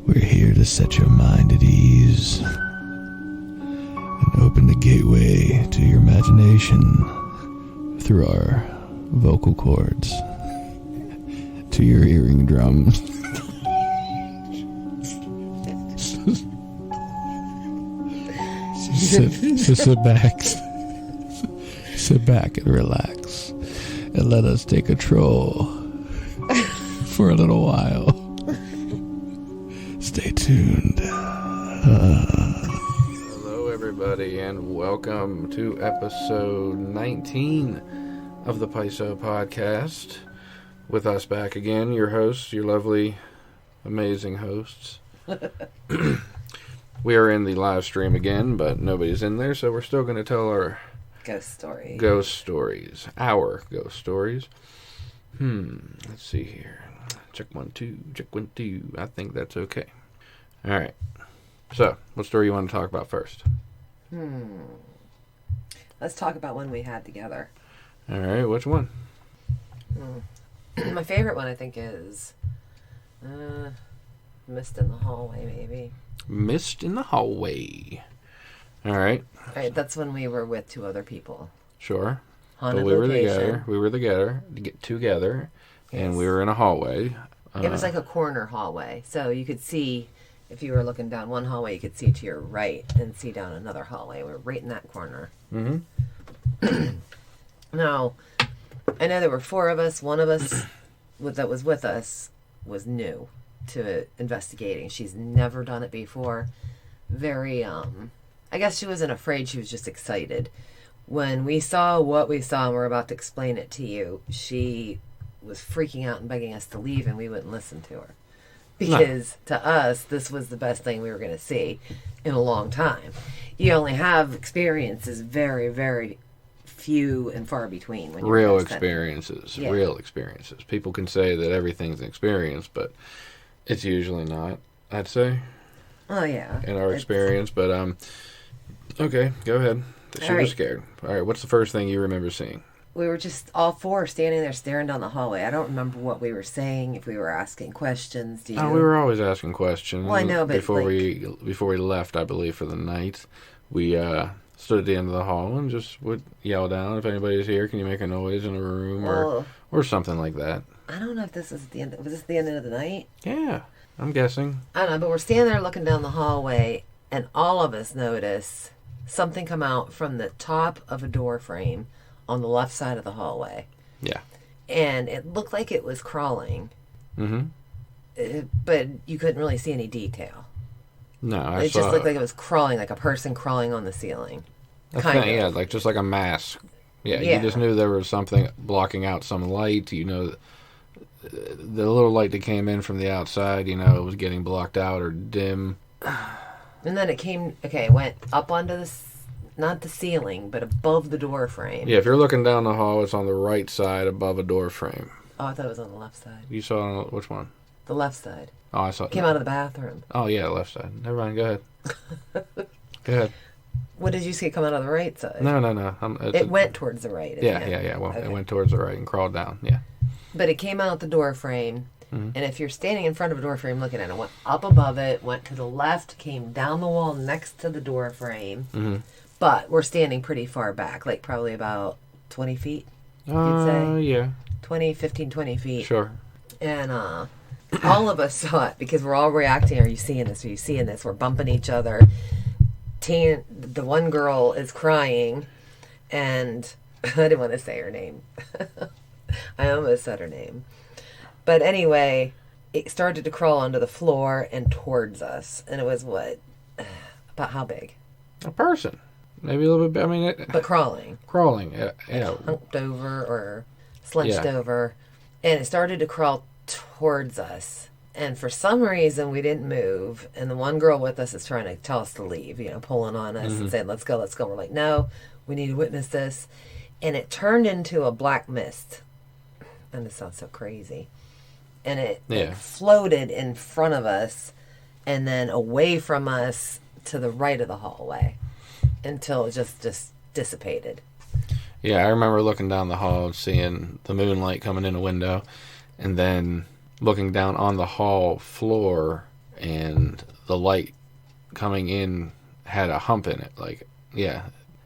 We're here to set your mind at ease and open the gateway to your imagination through our vocal cords to your hearing drums. Sit back and relax and let us take control for a little while. Stay tuned. Hello everybody and welcome to episode 19 of the PYSO Podcast. With us back again, your hosts, your lovely, amazing hosts. We are in the live stream again, but nobody's in there, so we're still going to tell our Ghost stories. Our ghost stories. Let's see here. Check 1, 2, check 1, 2. I think that's okay. Alright. So, what story you want to talk about first? Let's talk about one we had together. Alright, which one? My favorite one, I think, is Mist in the Hallway, maybe. Mist in the Hallway. Alright. Right, that's when we were with two other people. Sure. Haunted but we location. were together, and Yes. we were in a hallway. It was like a corner hallway, so you could see, if you were looking down one hallway, you could see to your right and see down another hallway. We were right in that corner. Mm-hmm. Now, I know there were four of us. One of us that was with us was new to investigating. She's never done it before. Very, I guess she wasn't afraid. She was just excited. When we saw what we saw and we're about to explain it to you, she was freaking out and begging us to leave, and we wouldn't listen to her. Because to us, this was the best thing we were going to see in a long time. You only have experiences very, very few and far between. When you're Real ghost hunting. experiences. Yeah. Real experiences. People can say that everything's an experience, but it's usually not, I'd say, Oh, yeah. in our experience. But, okay, go ahead. She was scared. All right, what's the first thing you remember seeing? We were just all four standing there staring down the hallway. I don't remember what we were saying, if we were asking questions. Do you? Oh, we were always asking questions. Well, I know, but before we left, I believe, for the night, we stood at the end of the hall and just would yell down, if anybody's here, can you make a noise in a room or something like that. I don't know if this is at the end. Was this the end of the night? Yeah, I'm guessing. I don't know, but we're standing there looking down the hallway, and all of us notice something come out from the top of a door frame on the left side of the hallway. Yeah. And it looked like it was crawling, but you couldn't really see any detail. No, It just looked like it was crawling, like a person crawling on the ceiling. Yeah, like just like a mask. Yeah, Yeah. you just knew there was something blocking out some light. You know, the little light that came in from the outside, it was getting blocked out or dim. And then it went up onto not the ceiling, but above the door frame. Yeah, if you're looking down the hall, it's on the right side above a door frame. Oh, I thought it was on the left side. You saw which one? The left side. Oh, I saw It came out of the bathroom. Oh, yeah, left side. Never mind, go ahead. Go ahead. What did you see come out of the right side? No. It went towards the right. Yeah. Well, Okay. It went towards the right and crawled down, yeah. But it came out the door frame, and if you're standing in front of a door frame looking at it, went up above it, went to the left, came down the wall next to the door frame. But we're standing pretty far back, like probably about 20 feet, you'd say. Yeah. 15, 20 feet. Sure. And all of us saw it because we're all reacting. Are you seeing this? Are you seeing this? We're bumping each other. The one girl is crying, and I didn't want to say her name. I almost said her name. But anyway, it started to crawl onto the floor and towards us. And it was about how big? A person. Maybe a little bit, But crawling. Crawling, yeah. Humped over or slunched over. And it started to crawl towards us. And for some reason, we didn't move. And the one girl with us is trying to tell us to leave, pulling on us and saying, let's go. We're like, no, we need to witness this. And it turned into a black mist. And it sounds so crazy. And it floated in front of us and then away from us to the right of the hallway until it just dissipated. Yeah, I remember looking down the hall and seeing the moonlight coming in a window and then looking down on the hall floor and the light coming in had a hump in it. Like, yeah,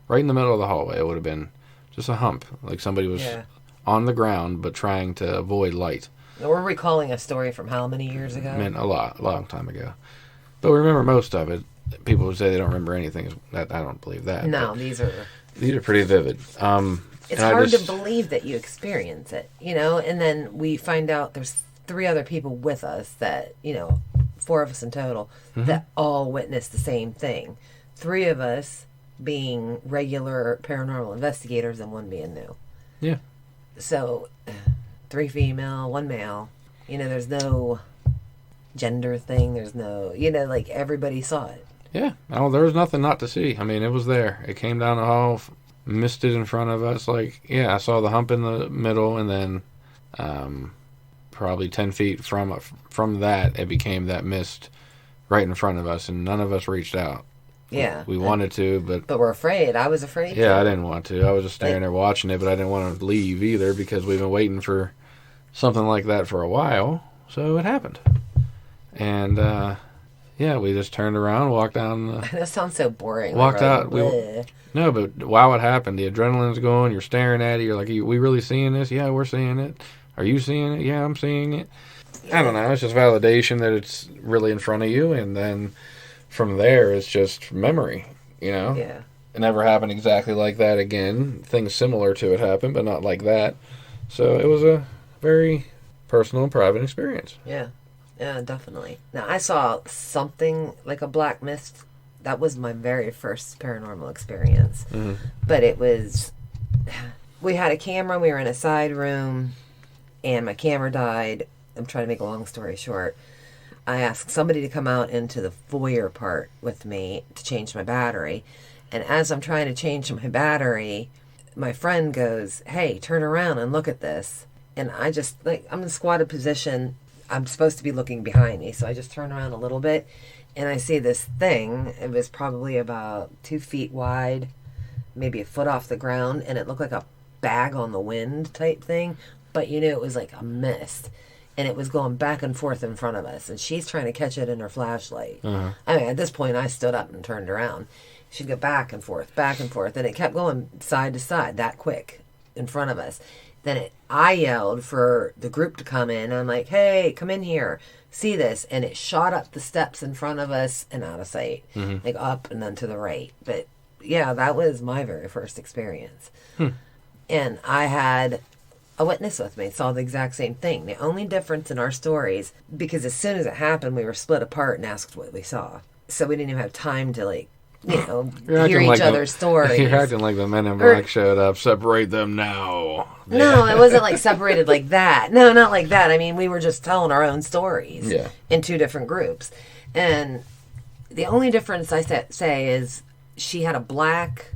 right in the middle of the hallway, it would have been just a hump. Like somebody was on the ground but trying to avoid light. We're recalling a story from how many years ago? Man, a long time ago. But we remember most of it. People who say they don't remember anything, I don't believe that. No, these are pretty vivid. It's hard to believe that you experience it, and then we find out there's 3 other people with us that, 4 of us in total, that all witnessed the same thing. 3 of us being regular paranormal investigators and 1 being new. Yeah. So, 3 female, 1 male. There's no gender thing. There's no, like everybody saw it. Yeah. Oh, there was nothing not to see. I mean, it was there. It came down the hall, missed it in front of us. Like, yeah, I saw the hump in the middle, and then probably 10 feet from that, it became that mist right in front of us, and none of us reached out. Yeah. We wanted to, but we're afraid. I was afraid. Yeah, I didn't want to. I was just standing there watching it, but I didn't want to leave either because we've been waiting for something like that for a while. So it happened. And, we just turned around, walked down. That sounds so boring. Walked out. No, but while it happened, the adrenaline's going, you're staring at it, you're like, are we really seeing this? Yeah, we're seeing it. Are you seeing it? Yeah, I'm seeing it. I don't know. It's just validation that it's really in front of you, and then from there, it's just memory, Yeah. It never happened exactly like that again. Things similar to it happened, but not like that. So it was a very personal and private experience. Yeah. Yeah, definitely. Now, I saw something like a black mist. That was my very first paranormal experience. Mm-hmm. But it was... We had a camera. We were in a side room, and my camera died. I'm trying to make a long story short. I asked somebody to come out into the foyer part with me to change my battery. And as I'm trying to change my battery, my friend goes, "Hey, turn around and look at this." And I just, I'm in a squatted position. I'm supposed to be looking behind me. So I just turn around a little bit, and I see this thing. It was probably about 2 feet wide, maybe a foot off the ground, and it looked like a bag on the wind type thing. But it was like a mist. And it was going back and forth in front of us. And she's trying to catch it in her flashlight. Uh-huh. I mean, at this point, I stood up and turned around. She'd go back and forth. And it kept going side to side that quick in front of us. Then I yelled for the group to come in. I'm like, "Hey, come in here. See this." And it shot up the steps in front of us and out of sight. Mm-hmm. Like up and then to the right. But yeah, that was my very first experience. And I had a witness with me, saw the exact same thing. The only difference in our stories, because as soon as it happened, we were split apart and asked what we saw. So we didn't even have time to, hear each other's stories. You're acting like the Men in Black showed up. Separate them now. No, it wasn't separated like that. No, not like that. I mean, we were just telling our own stories in 2 different groups. And the only difference I say is she had a black,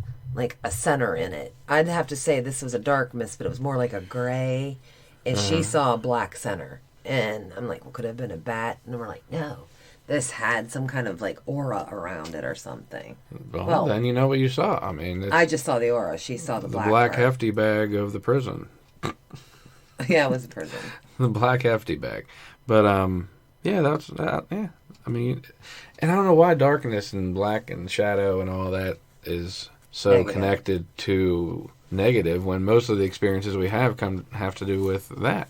a center in it. I'd have to say this was a dark mist, but it was more like a gray. And she saw a black center. And I'm like, well, could it have been a bat? And we're like, no. This had some kind of aura around it or something. Well, then you know what you saw. I mean, I just saw the aura. She saw the black. The black hefty bag of the prison. Yeah, it was a prison. The black hefty bag. But, that's that. Yeah. I mean, and I don't know why darkness and black and shadow and all that is so negative. Connected to negative when most of the experiences we have to do with that.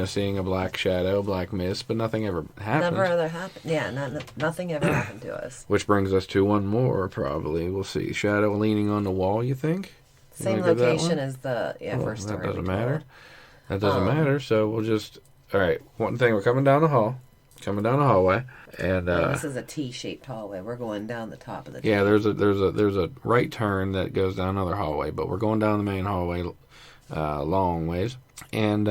Seeing a black shadow, black mist, but nothing ever happened. Never ever happened. Yeah, nothing ever happened to us. Which brings us to one more, probably. We'll see. Shadow leaning on the wall, you think? Same location as the first story. That doesn't matter. That doesn't matter, so we'll just... All right, one thing, we're coming down the hallway, and... this is a T-shaped hallway. We're going down the top of the T. Yeah, there's a right turn that goes down another hallway, but we're going down the main hallway long ways, and...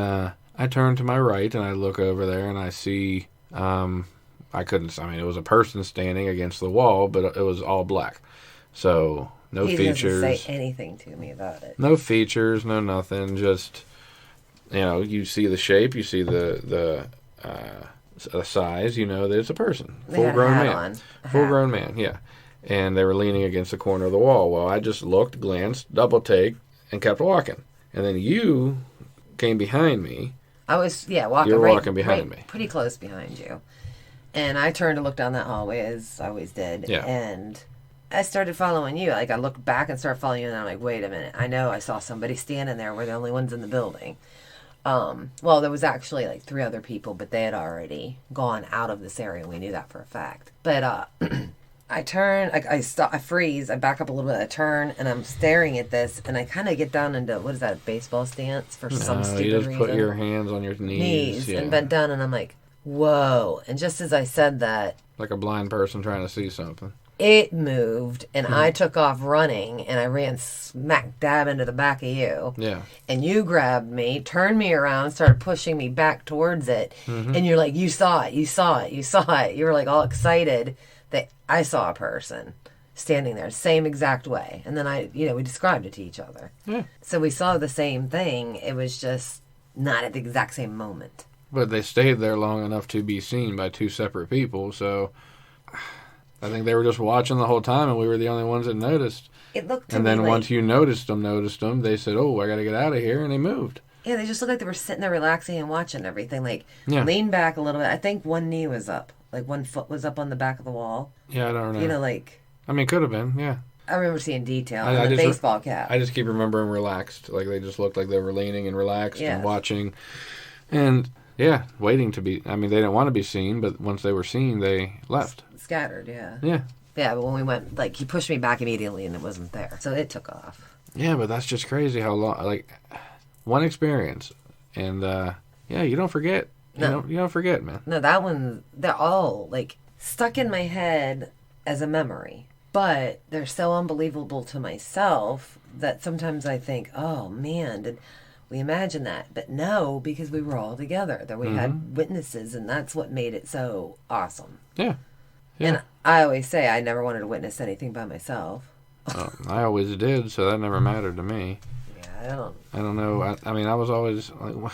I turn to my right and I look over there and I see, it was a person standing against the wall, but it was all black. So, no features. He doesn't say anything to me about it. No features, no nothing, just, you see the shape, you see the size, that it's a person. Full-grown man. Full-grown man, yeah. And they were leaning against the corner of the wall. Well, I just looked, glanced, double-take, and kept walking. And then you came behind me. I was, walking. You were walking behind me. Pretty close behind you. And I turned to look down that hallway, as I always did. Yeah. And I started following you. Like, I looked back and started following you, and I'm like, wait a minute. I know I saw somebody standing there. We're the only ones in the building. Well, there was actually like 3 other people, but they had already gone out of this area. We knew that for a fact. But I turn, I stop, I freeze, I back up a little bit, I turn, and I'm staring at this, and I kind of get down into, what is that, a baseball stance for some stupid reason. You just reason. put your hands on your knees. And bent down, and I'm like, whoa. And just as I said that, like a blind person trying to see something. it moved, and I took off running, and I ran smack dab into the back of you. Yeah. And you grabbed me, turned me around, and started pushing me back towards it. And you're like, you saw it, you saw it, you saw it. You were like all excited that I saw a person standing there, same exact way. And then we described it to each other. Yeah. So we saw the same thing. It was just not at the exact same moment. But they stayed there long enough to be seen by 2 separate people, so I think they were just watching the whole time, and we were the only ones that noticed. It looked to and me then like, once you noticed them, they said, "Oh, I got to get out of here," and they moved. yeah, they just looked like they were sitting there relaxing and watching everything. Like, Yeah. leaned back a little bit. I think one knee was up. Like, one foot was up on the back of the wall. Yeah, I don't know. You know, like, I mean, could have been, yeah. I remember seeing detail. I And the just- baseball cap. I just keep remembering relaxed. Like, they just looked like they were leaning and relaxed Yeah. and watching. And, yeah, waiting to be... I mean, they didn't want to be seen, but once they were seen, they left. Scattered, yeah. Yeah. Yeah, but when we went, like, he pushed me back immediately and it wasn't there. So it took off. Yeah, but that's just crazy how long... Like, one experience. And, yeah, you don't forget. No. You don't forget, man. No, that one, they're all, like, stuck in my head as a memory. But they're so unbelievable to myself that sometimes I think, oh, man, did we imagine that? But no, because we were all together. That we had witnesses, and that's what made it so awesome. Yeah. Yeah. And I always say I never wanted to witness anything by myself. I always did, so that never mattered to me. Yeah, I don't know. I mean, I was always like,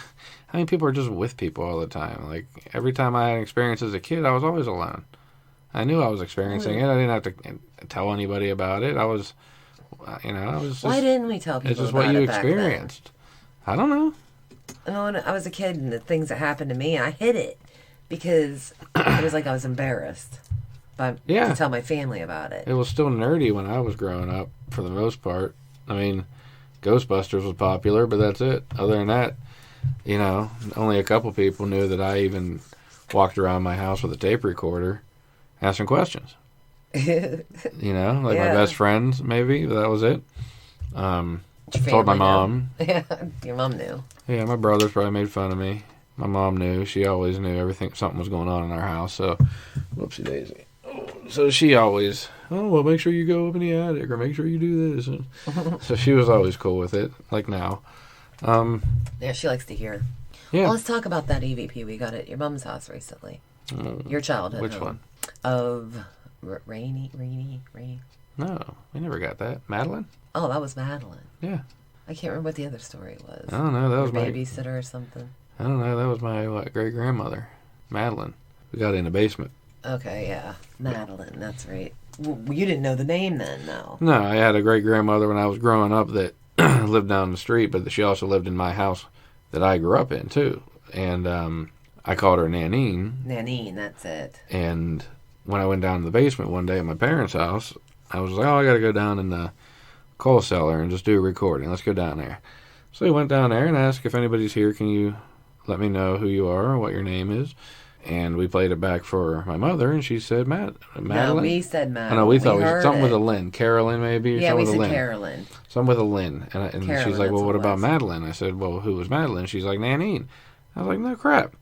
I mean, people are just with people all the time. Like, every time I had an experience as a kid, I was always alone. I knew I was experiencing it. I didn't have to tell anybody about it. I was just... Why didn't we tell people It's just about what you it back then? experienced. I don't know. I know when I was a kid and the things that happened to me, I hid it because it was like I was embarrassed to tell my family about it. It was still nerdy when I was growing up, for the most part. I mean, Ghostbusters was popular, but that's it. Other than that, only a couple people knew that I even walked around my house with a tape recorder asking questions. My best friends, maybe, but that was it. Told my mom. Yeah, your mom knew. Yeah, my brothers probably made fun of me. My mom knew. She always knew something was going on in our house. So, whoopsie daisy. So she always, make sure you go up in the attic, or make sure you do this. So she was always cool with it, like now. Yeah, she likes to hear. Yeah. Well, let's talk about that EVP we got at your mom's house recently. Your childhood Which home. one? Of Rainy. No, we never got that. Madeline? Oh, that was Madeline. Yeah. I can't remember what the other story was. I don't know. That was my babysitter or something. I don't know. That was my great grandmother, Madeline. We got in the basement. Okay, yeah, Madeline. That's right. Well, you didn't know the name then, though. No, I had a great grandmother when I was growing up that lived down the street, but she also lived in my house that I grew up in too. And I called her Nanine. Nanine, that's it. And when I went down to the basement one day at my parents' house, I was like, I got to go down in the coal cellar and just do a recording. Let's go down there. So we went down there and asked if anybody's here, can you let me know who you are or what your name is? And we played it back for my mother, and she said, Madeline. No, we said Madeline. Oh, no, we thought we heard something it. with a Lynn. Carolyn, maybe? Or Yeah, something we with a said Lynn. Carolyn. Something with a Lynn. And Carolyn, she's like, well, that's what what it about was. Madeline? I said, well, who was Madeline? She's like, Nanine. I was like, no crap.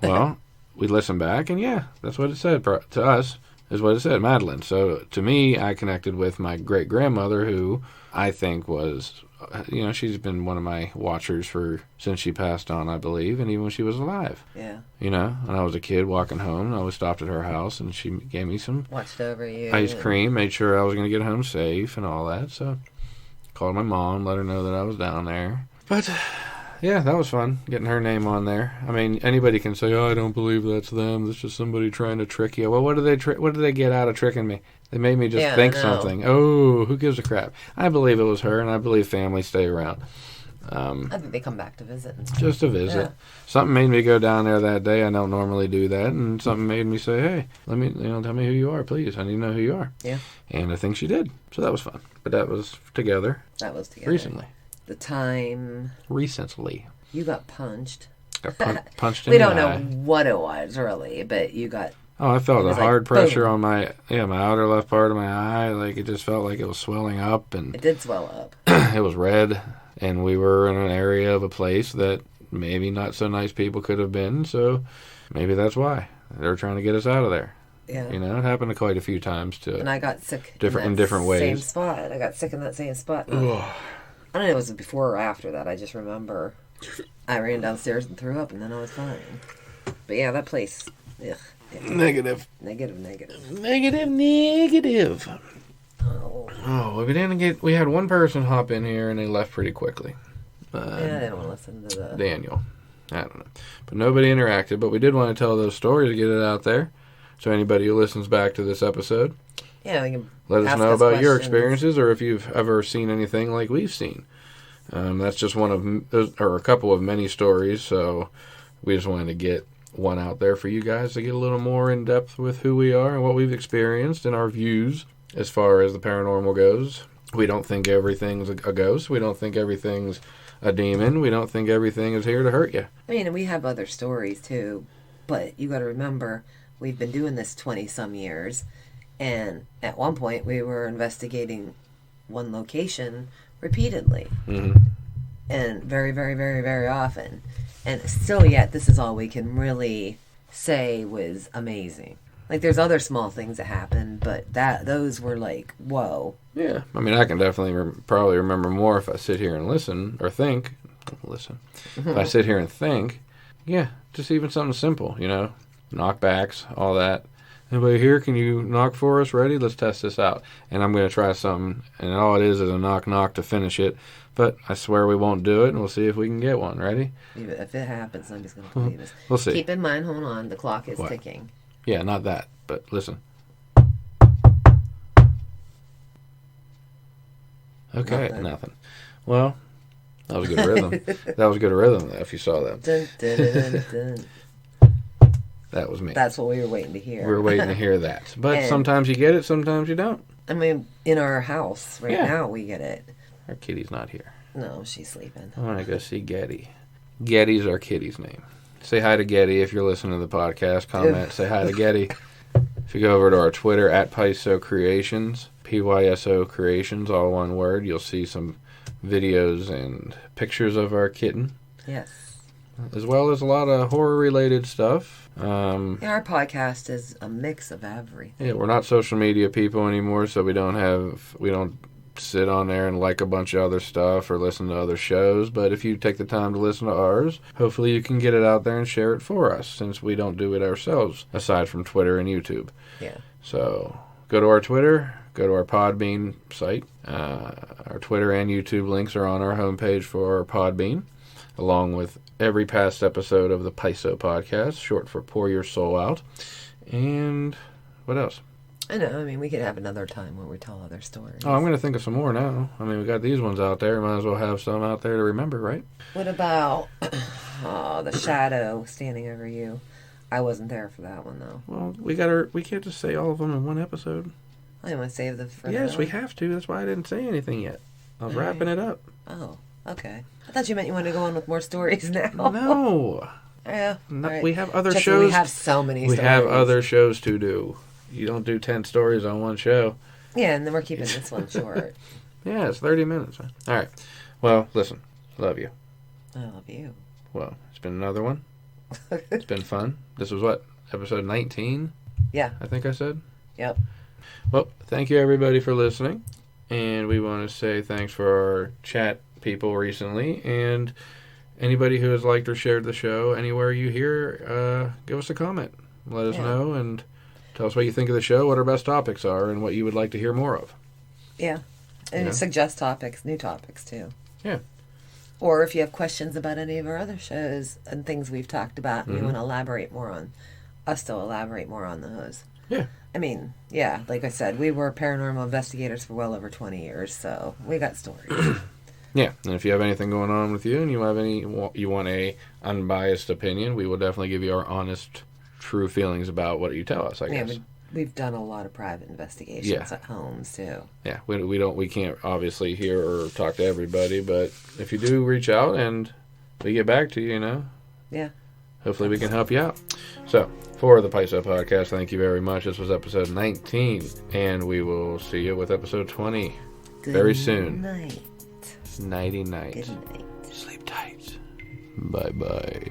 Well, we listened back, and yeah, that's what it said. To us, is what it said, Madeline. So to me, I connected with my great-grandmother, who I think was... she's been one of my watchers since she passed on, I believe, and even when she was alive. Yeah. And I was a kid walking home, and I was stopped at her house, and she gave me some Watched over you. ice cream, made sure I was going to get home safe and all that. So called my mom, let her know that I was down there. But yeah, that was fun, getting her name on there. I mean, anybody can say, I don't believe that's them. That's just somebody trying to trick you. Well, what did they get out of tricking me? They made me just think something. Oh, who gives a crap? I believe it was her, and I believe family stay around. I think they come back to visit and stuff. Just to visit. Yeah. Something made me go down there that day. I don't normally do that, and something made me say, "Hey, tell me who you are, please. I need to know who you are." Yeah. And I think she did, so that was fun. But that was together. That was together. Recently. The time Recently. you got punched. Got punched in We the don't know eye. what it was really, but you got. Oh, I felt It a was hard like, pressure boom. on my outer left part of my eye. Like, it just felt like it was swelling up, and It did swell up. it was red. And we were in an area of a place that maybe not so nice people could have been, so maybe that's why they were trying to get us out of there. Yeah. You know, it happened quite a few times to And I got sick in that different ways. Same spot. I got sick in that same spot. I don't know if it was before or after that. I just remember I ran downstairs and threw up, and then I was fine. But yeah, that place. Ugh. Negative. Negative. Oh, we had one person hop in here and they left pretty quickly. Yeah, I didn't want to listen to the. Daniel. I don't know. But nobody interacted, but we did want to tell those stories to get it out there. So anybody who listens back to this episode, Yeah, we can let us ask know about your questions. experiences or if you've ever seen anything like we've seen. That's just one of, or a couple of many stories, so we just wanted to get one out there for you guys to get a little more in depth with who we are and what we've experienced and our views as far as the paranormal goes. We don't think everything's a ghost. We don't think everything's a demon. We don't think everything is here to hurt you. I mean, we have other stories too, but you got to remember, we've been doing this 20-some years, and at one point we were investigating one location repeatedly, and very, very, very, very often. And still yet, this is all we can really say was amazing. Like, there's other small things that happened, but those were like, whoa. Yeah. I mean, I can definitely probably remember more if I sit here and listen or think. If I sit here and think, yeah, just even something simple, you know, knockbacks, all that. Anybody here, can you knock for us? Ready? Let's test this out. And I'm going to try something, and all it is a knock to finish it. But I swear we won't do it, and we'll see if we can get one. Ready? If it happens, nobody's going to believe us. We'll see. Keep in mind, hold on, the clock is What? ticking. Yeah, not that, but listen. Okay, nothing. Well, that was good rhythm. That was good rhythm, if you saw that. Dun, dun, dun, dun. That was me. That's what we were waiting to hear. We were waiting to hear that. But And- sometimes you get it, sometimes you don't. I mean, in our house right Yeah. now, we get it. Our kitty's not here. No, she's sleeping. I want to go see Getty. Getty's our kitty's name. Say hi to Getty if you're listening to the podcast. Comment, say hi to Getty. If you go over to our Twitter, at PYSO Creations, P-Y-S-O Creations, all one word, you'll see some videos and pictures of our kitten, Yes. as well as a lot of horror-related stuff. Yeah, our podcast is a mix of everything. Yeah, we're not social media people anymore, so we don't sit on there and like a bunch of other stuff or listen to other shows. But if you take the time to listen to ours, hopefully you can get it out there and share it for us, since we don't do it ourselves, aside from Twitter and YouTube. Yeah. So go to our Twitter, go to our Podbean site. Our Twitter and YouTube links are on our homepage for our Podbean, along with every past episode of the PYSO Podcast, short for Pour Your Soul Out. And what else? I know. I mean, we could have another time where we tell other stories. Oh, I'm going to think of some more now. I mean, we got these ones out there. Might as well have some out there to remember, right? What about the shadow standing over you? I wasn't there for that one, though. Well, we can't just say all of them in one episode. I want to save the for Yes, another we one. have to. That's why I didn't say anything yet. I was All right. wrapping it up. Oh, okay. I thought you meant you wanted to go on with more stories now. No. Yeah. No, all right. we have other Just shows. We have so many We stories. have other shows to do. You don't do 10 stories on one show. Yeah, and then we're keeping this one short. Yeah, it's 30 minutes. Man. All right. Well, listen. Love you. I love you. Well, it's been another one. It's been fun. This was what? Episode 19? Yeah. I think I said? Yep. Well, thank you everybody for listening. And we want to say thanks for our chat people recently. And anybody who has liked or shared the show, anywhere you hear, give us a comment. Let us know and tell us what you think of the show, what our best topics are, and what you would like to hear more of. Yeah. And Yeah. suggest topics, new topics, too. Yeah. Or if you have questions about any of our other shows and things we've talked about and you want to elaborate more on, us to elaborate more on those. Yeah. I mean, yeah, like I said, we were paranormal investigators for well over 20 years, so we got stories. Yeah, and if you have anything going on with you and you want a unbiased opinion, we will definitely give you our honest, true feelings about what you tell us, I guess. We've done a lot of private investigations at homes, too. Yeah, we can't obviously hear or talk to everybody, but if you do reach out and we get back to you, Yeah. hopefully we can help you out. So, for the PYSO Podcast, thank you very much. This was episode 19, and we will see you with episode 20 very soon. Good night. Nighty night. Good night. Sleep tight. Bye-bye.